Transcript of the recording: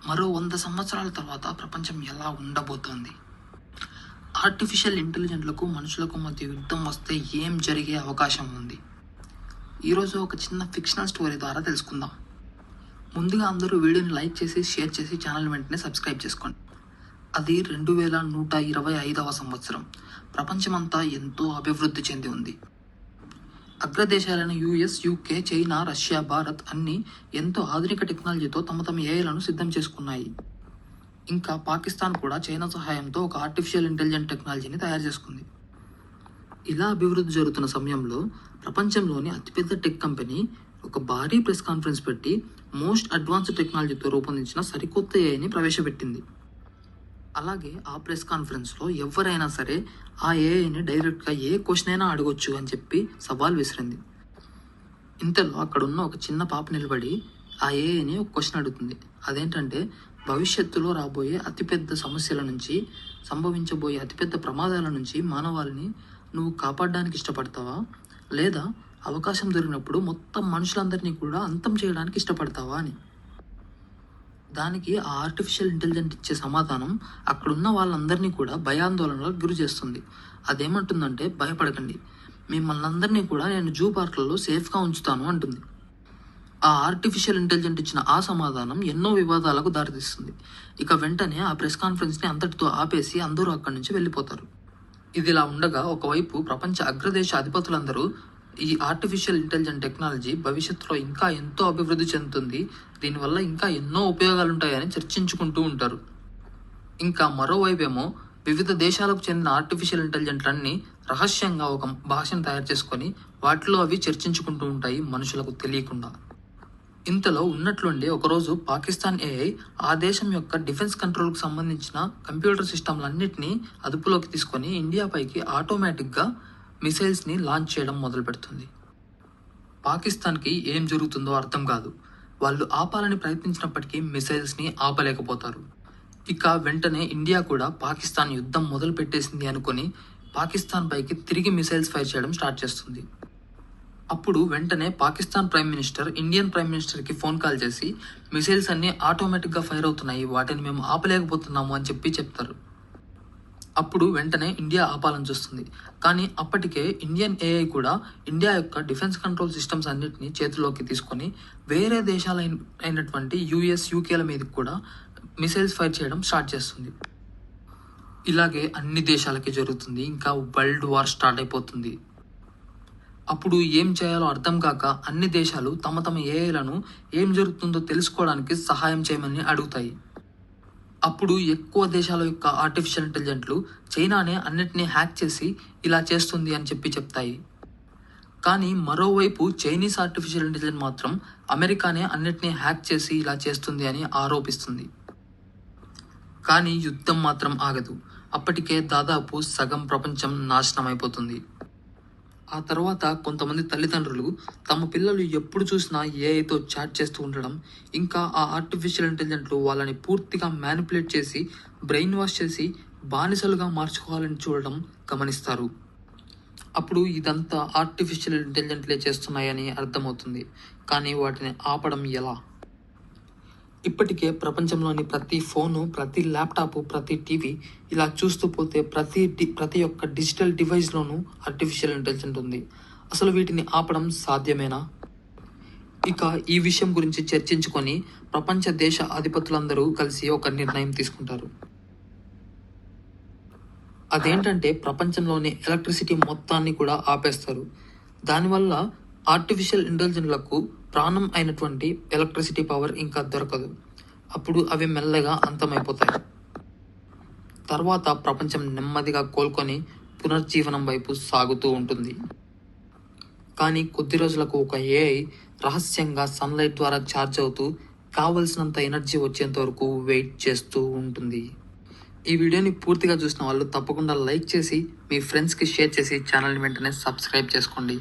మరో 100 సంవత్సరాల తర్వాత ప్రపంచం ఎలా ఉండబోతోంది? ఆర్టిఫిషియల్ ఇంటెలిజెంట్లకు మనుషులకు మధ్య యుద్ధం వస్తే ఏం జరిగే అవకాశం ఉంది? ఈరోజు ఒక చిన్న ఫిక్షనల్ స్టోరీ ద్వారా తెలుసుకుందాం. ముందుగా అందరూ వీడియోని లైక్ చేసి, షేర్ చేసి ఛానల్ వెంటనే సబ్స్క్రైబ్ చేసుకోండి. అది 2125వ సంవత్సరం. ప్రపంచమంతా ఎంతో అభివృద్ధి చెంది ఉంది. అగ్రదేశాలైన US, UK, China, Russia, Bharat అన్నీ ఎంతో ఆధునిక టెక్నాలజీతో తమ ఏఐలను సిద్ధం చేసుకున్నాయి. ఇంకా పాకిస్తాన్ కూడా చైనా సహాయంతో ఒక ఆర్టిఫిషియల్ ఇంటెలిజెంట్ టెక్నాలజీని తయారు చేసుకుంది. ఇలా అభివృద్ధి జరుగుతున్న సమయంలో ప్రపంచంలోని అతిపెద్ద టెక్ కంపెనీ ఒక భారీ ప్రెస్ కాన్ఫరెన్స్ పెట్టి మోస్ట్ అడ్వాన్స్డ్ టెక్నాలజీతో రూపొందించిన సరికొత్త ఏఐని ప్రవేశపెట్టింది. అలాగే ఆ ప్రెస్ కాన్ఫరెన్స్లో ఎవరైనా సరే ఆ ఏఐని డైరెక్ట్గా ఏ క్వశ్చన్ అయినా అడగొచ్చు అని చెప్పి సవాల్ విసిరింది. ఇంతలో అక్కడున్న ఒక చిన్న పాప నిలబడి ఆ ఏఐని ఒక క్వశ్చన్ అడుగుతుంది. అదేంటంటే, భవిష్యత్తులో రాబోయే అతిపెద్ద సమస్యల నుంచి, సంభవించబోయే అతిపెద్ద ప్రమాదాల నుంచి మానవాళిని నువ్వు కాపాడడానికి ఇష్టపడతావా, లేదా అవకాశం దొరికినప్పుడు మొత్తం మనుషులందరినీ కూడా అంతం చేయడానికి ఇష్టపడతావా అని. దానికి ఆ ఆర్టిఫిషియల్ ఇంటెలిజెంట్ ఇచ్చే సమాధానం అక్కడున్న వాళ్ళందరినీ కూడా భయాందోళనలకు గురి చేస్తుంది. అదేమంటుందంటే, భయపడకండి, మిమ్మల్ని అందరినీ కూడా నేను జూ పార్కులలో సేఫ్గా ఉంచుతాను అంటుంది. ఆ ఆర్టిఫిషియల్ ఇంటెలిజెంట్ ఇచ్చిన ఆ సమాధానం ఎన్నో వివాదాలకు దారితీస్తుంది. ఇక వెంటనే ఆ ప్రెస్ కాన్ఫరెన్స్ని అంతటితో ఆపేసి అందరూ అక్కడి నుంచి వెళ్ళిపోతారు. ఇదిలా ఉండగా ఒకవైపు ప్రపంచ అగ్రదేశ అధిపతులందరూ ఈ ఆర్టిఫిషియల్ ఇంటెలిజెంట్ టెక్నాలజీ భవిష్యత్తులో ఇంకా ఎంతో అభివృద్ధి చెందుతుంది, దీనివల్ల ఇంకా ఎన్నో ఉపయోగాలు ఉంటాయని చర్చించుకుంటూ ఉంటారు. ఇంకా మరోవైపేమో వివిధ దేశాలకు చెందిన ఆర్టిఫిషియల్ ఇంటెలిజెంట్లన్నీ రహస్యంగా ఒక భాషను తయారు చేసుకొని వాటిలో అవి చర్చించుకుంటూ ఉంటాయి మనుషులకు తెలియకుండా. ఇంతలో ఉన్నట్లుండి ఒకరోజు పాకిస్తాన్ ఏఐ ఆ దేశం యొక్క డిఫెన్స్ కంట్రోల్కు సంబంధించిన కంప్యూటర్ సిస్టమ్లన్నింటినీ అదుపులోకి తీసుకొని ఇండియాపైకి ఆటోమేటిక్గా మిసైల్స్ని లాంచ్ చేయడం మొదలు పెడుతుంది. పాకిస్తాన్కి ఏం జరుగుతుందో అర్థం కాదు. వాళ్ళు ఆపాలని ప్రయత్నించినప్పటికీ మిసైల్స్ని ఆపలేకపోతారు. ఇక వెంటనే ఇండియా కూడా పాకిస్తాన్ యుద్ధం మొదలు పెట్టేసింది అనుకొని పాకిస్తాన్ పైకి తిరిగి మిసైల్స్ ఫైర్ చేయడం స్టార్ట్ చేస్తుంది. అప్పుడు వెంటనే Pakistan prime minister Indian prime మినిస్టర్కి ఫోన్ కాల్ చేసి మిసైల్స్ అన్నీ ఆటోమేటిక్గా ఫైర్ అవుతున్నాయి, వాటిని మేము ఆపలేకపోతున్నాము అని చెప్తారు. అప్పుడు వెంటనే ఇండియా ఆపాలని చూస్తుంది. కానీ అప్పటికే ఇండియన్ ఏఐ కూడా ఇండియా యొక్క డిఫెన్స్ కంట్రోల్ సిస్టమ్స్ అన్నిటినీ చేతిలోకి తీసుకొని వేరే దేశాలైనటువంటి యుఎస్, యూకేల మీదకి కూడా మిసైల్స్ ఫైర్ చేయడం స్టార్ట్ చేస్తుంది. ఇలాగే అన్ని దేశాలకి జరుగుతుంది. ఇంకా వరల్డ్ వార్ స్టార్ట్ అయిపోతుంది. అప్పుడు ఏం చేయాలో అర్థం కాక అన్ని దేశాలు తమ ఏఐలను ఏం జరుగుతుందో తెలుసుకోవడానికి సహాయం చేయమని అడుగుతాయి. అప్పుడు ఎక్కువ దేశాల యొక్క ఆర్టిఫిషియల్ ఇంటెలిజెంట్లు చైనానే అన్నిటినీ హ్యాక్ చేసి ఇలా చేస్తుంది అని చెప్తాయి. కానీ మరోవైపు చైనీస్ ఆర్టిఫిషియల్ ఇంటెలిజెంట్ మాత్రం అమెరికానే అన్నిటినీ హ్యాక్ చేసి ఇలా చేస్తుంది అని ఆరోపిస్తుంది. కానీ యుద్ధం మాత్రం ఆగదు. అప్పటికే దాదాపు సగం ప్రపంచం నాశనం అయిపోతుంది. ఆ తర్వాత కొంతమంది తల్లిదండ్రులు తమ పిల్లలు ఎప్పుడు చూసినా ఏఐతో చాట్ చేస్తూ ఉండడం, ఇంకా ఆ ఆర్టిఫిషియల్ ఇంటెలిజెంట్లు వాళ్ళని పూర్తిగా మ్యానిపులేట్ చేసి, బ్రెయిన్ వాష్ చేసి బానిసలుగా మార్చుకోవాలని చూడడం గమనిస్తారు. అప్పుడు ఇదంతా ఆర్టిఫిషియల్ ఇంటెలిజెంట్లే చేస్తున్నాయని అర్థమవుతుంది. కానీ వాటిని ఆపడం ఎలా? ఇప్పటికే ప్రపంచంలోని ప్రతి ఫోను, ప్రతి ల్యాప్టాప్, ప్రతి టీవీ ఇలా చూస్తూ పోతే ప్రతి ఒక్క డిజిటల్ డివైస్లోనూ ఆర్టిఫిషియల్ ఇంటెలిజెంట్ ఉంది. అసలు వీటిని ఆపడం సాధ్యమేనా? ఇక ఈ విషయం గురించి చర్చించుకొని ప్రపంచ దేశ అధిపతులందరూ కలిసి ఒక నిర్ణయం తీసుకుంటారు. అదేంటంటే, ప్రపంచంలోని ఎలక్ట్రిసిటీ మొత్తాన్ని కూడా ఆపేస్తారు. దానివల్ల ఆర్టిఫిషియల్ ఇంటెలిజెంట్లకు ప్రాణం అయినటువంటి ఎలక్ట్రిసిటీ పవర్ ఇంకా దొరకదు. అప్పుడు అవి మెల్లగా అంతమైపోతాయి. తర్వాత ప్రపంచం నెమ్మదిగా కోలుకొని పునర్జీవనం వైపు సాగుతూ ఉంటుంది. కానీ కొద్ది రోజులకు ఒక ఏఐ రహస్యంగా సన్లైట్ ద్వారా ఛార్జ్ అవుతూ కావలసినంత ఎనర్జీ వచ్చేంత వరకు వెయిట్ చేస్తూ ఉంటుంది. ఈ వీడియోని పూర్తిగా చూసిన వాళ్ళు తప్పకుండా లైక్ చేసి మీ ఫ్రెండ్స్కి షేర్ చేసి ఛానల్ని వెంటనే సబ్స్క్రైబ్ చేసుకోండి.